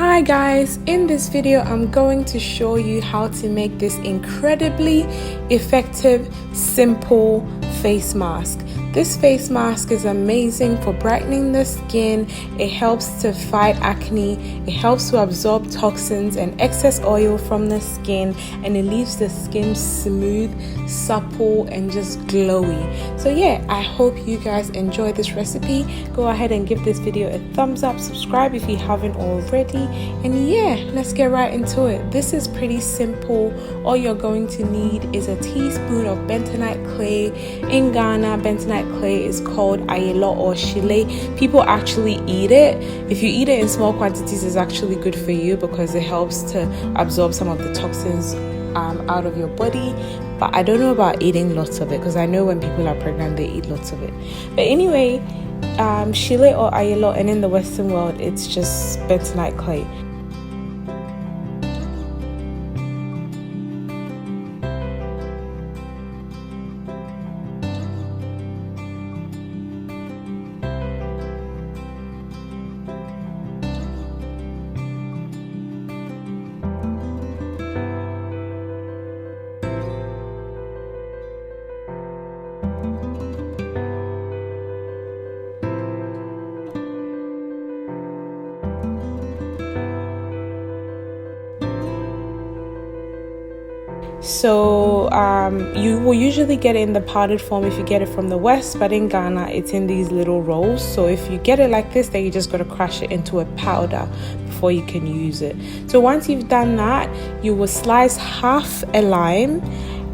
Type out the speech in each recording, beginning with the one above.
Hi guys, in this video I'm going to show you how to make this incredibly effective, simple face mask. This face mask is amazing for brightening the skin. It helps to fight acne, it helps to absorb toxins and excess oil from the skin, and it leaves the skin smooth, supple and just glowy. So yeah, I hope you guys enjoy this recipe. Go ahead and give this video a thumbs up, subscribe if you haven't already, and yeah, let's get right into it. This is pretty simple. All you're going to need is a teaspoon of bentonite clay. In Ghana, bentonite clay is called ayelo or chile. People actually eat it. If you eat it in small quantities, it's actually good for you because it helps to absorb some of the toxins out of your body. But I don't know about eating lots of it, because I know when people are pregnant they eat lots of it. But anyway, chile or ayelo, and in the Western world it's just bentonite clay. So you will usually get it in the powdered form if you get it from the West, but in Ghana it's in these little rolls. So if you get it like this, then you just got to crush it into a powder before you can use it. So once you've done that, you will slice half a lime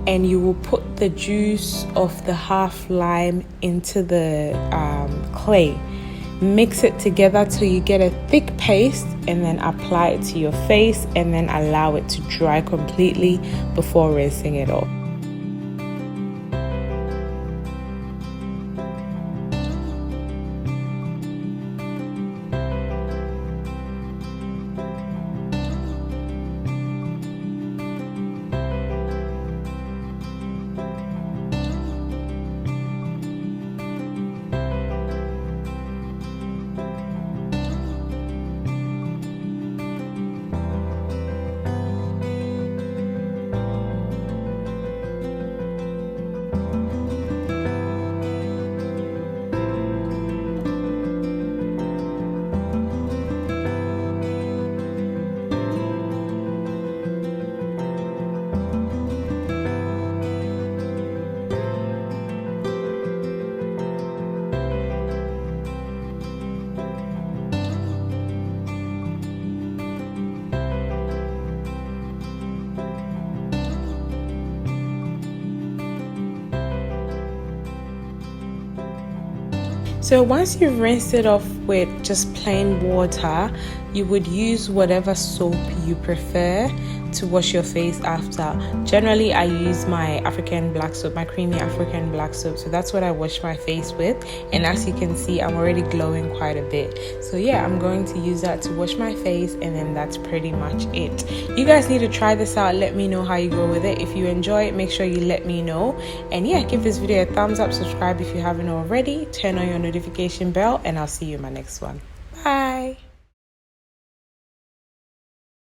and you will put the juice of the half lime into the clay. Mix it together till you get a thick paste, and then apply it to your face and then allow it to dry completely before rinsing it off. So once you've rinsed it off with just plain water, you would use whatever soap you prefer to wash your face after. Generally, I use my African black soap, my creamy African black soap. So that's what I wash my face with. And as you can see, I'm already glowing quite a bit. So yeah, I'm going to use that to wash my face, and then that's pretty much it. You guys need to try this out. Let me know how you go with it. If you enjoy it, make sure you let me know. And yeah, give this video a thumbs up, subscribe if you haven't already, turn on your notification bell, and I'll see you in my next one.